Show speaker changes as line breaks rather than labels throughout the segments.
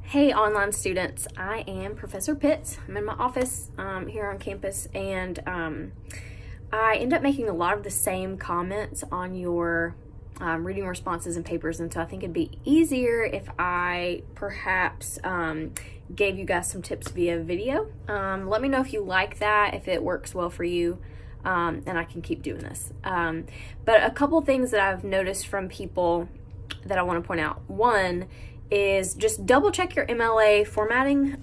Hey online students, I am Professor Pitts. I'm in my office here on campus, and I end up making a lot of the same comments on your reading responses and papers, and so I think it'd be easier if I perhaps gave you guys some tips via video. Let me know if you like that, if it works well for you, and I can keep doing this. But a couple things that I've noticed from people that I want to point out. One is just double check your MLA formatting.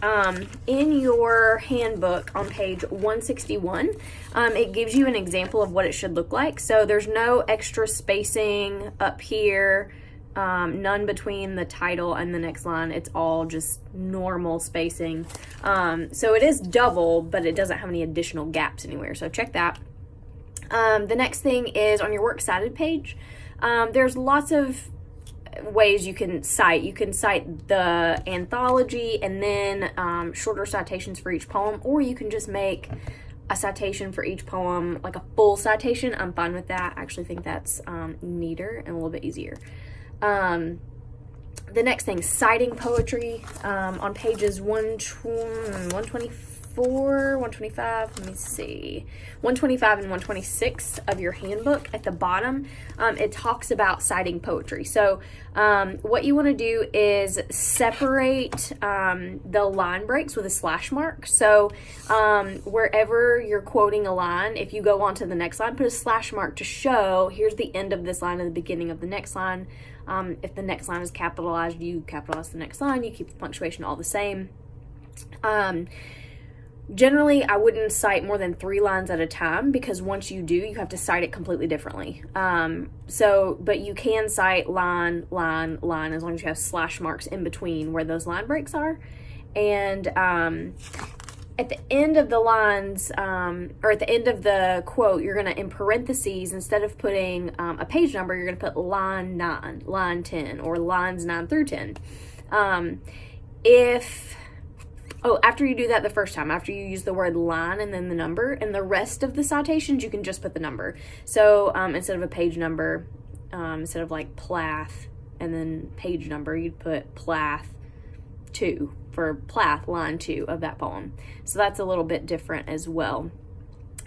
In your handbook on page 161, it gives you an example of what it should look like. So there's no extra spacing up here, none between the title and the next line. It's all just normal spacing. So it is double, but it doesn't have any additional gaps anywhere. So check that. The next thing is on your works cited page. There's lots of ways you can cite. You can cite the anthology and then shorter citations for each poem, or you can just make a citation for each poem, like a full citation. I'm fine with that. I actually think that's neater and a little bit easier. The next thing, citing poetry on pages 124, 125, let me see, 125 and 126 of your handbook at the bottom, it talks about citing poetry. So what you want to do is separate the line breaks with a slash mark. So wherever you're quoting a line, if you go on to the next line, put a slash mark to show here's the end of this line and the beginning of the next line. If the next line is capitalized, you capitalize the next line. You keep the punctuation all the same. Generally, I wouldn't cite more than 3 lines at a time, because once you do, you have to cite it completely differently. But you can cite line, line, line, as long as you have slash marks in between where those line breaks are. And at the end of the lines, or at the end of the quote, you're going to, in parentheses, instead of putting a page number, you're going to put line 9, line 10, or lines 9 through 10. After you do that the first time, after you use the word line and then the number, and the rest of the citations, you can just put the number. So instead of a page number, instead of like Plath and then page number, you'd put Plath 2 for Plath, line 2 of that poem. So that's a little bit different as well.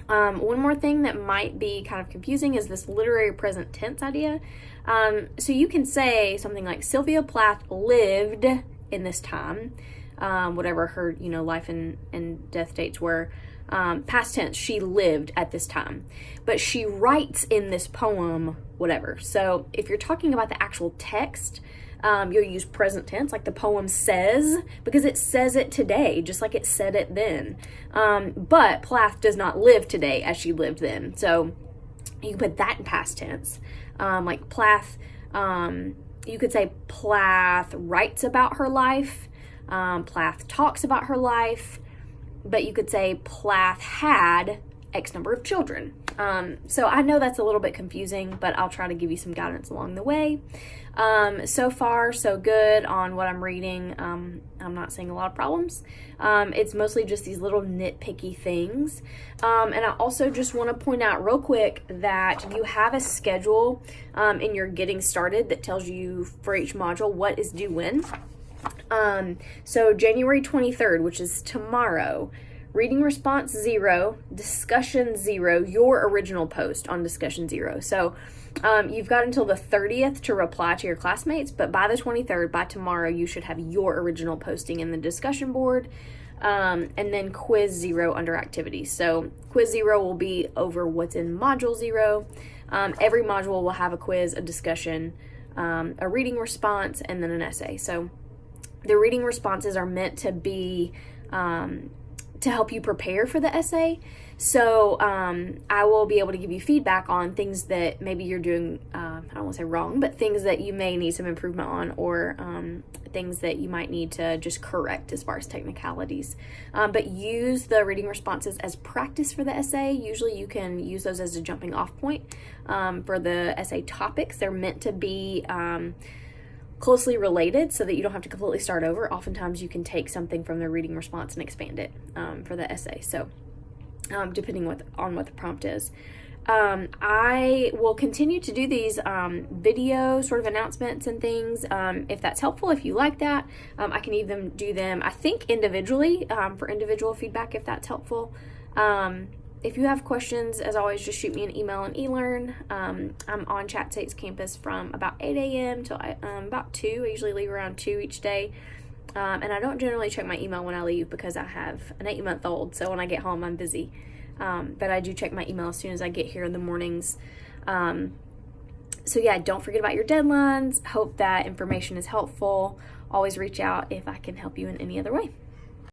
One more thing that might be kind of confusing is this literary present tense idea. So you can say something like Sylvia Plath lived in this time. Whatever her, life and death dates were, past tense, she lived at this time, but she writes in this poem, whatever. So if you're talking about the actual text, you'll use present tense, like the poem says, because it says it today, just like it said it then. But Plath does not live today as she lived then. So you can put that in past tense. Like Plath, you could say Plath writes about her life. Plath talks about her life, but you could say Plath had X number of children. So I know that's a little bit confusing, but I'll try to give you some guidance along the way. So far, so good on what I'm reading. I'm not seeing a lot of problems. It's mostly just these little nitpicky things. And I also just want to point out real quick that you have a schedule in your getting started that tells you for each module what is due when. So January 23rd, which is tomorrow, reading response 0, discussion 0, your original post on discussion 0. So you've got until the 30th to reply to your classmates, but by the 23rd, by tomorrow, you should have your original posting in the discussion board. And then quiz 0 under activities. So quiz 0 will be over what's in module 0. Every module will have a quiz, a discussion, a reading response, and then an essay. So the reading responses are meant to be to help you prepare for the essay. So I will be able to give you feedback on things that maybe you're doing, I don't want to say wrong, but things that you may need some improvement on, or things that you might need to just correct as far as technicalities. But use the reading responses as practice for the essay. Usually you can use those as a jumping off point for the essay topics. They're meant to be closely related so that you don't have to completely start over. Oftentimes you can take something from the reading response and expand it for the essay. So depending on what the prompt is. I will continue to do these video sort of announcements and things. If that's helpful, if you like that, I can even do them, I think, individually for individual feedback if that's helpful. If you have questions, as always, just shoot me an email on eLearn. I'm on Chat State's campus from about 8 a.m. till about 2. I usually leave around 2 each day. And I don't generally check my email when I leave because I have an 8-month-old, so when I get home, I'm busy. But I do check my email as soon as I get here in the mornings. So yeah, don't forget about your deadlines. Hope that information is helpful. Always reach out if I can help you in any other way.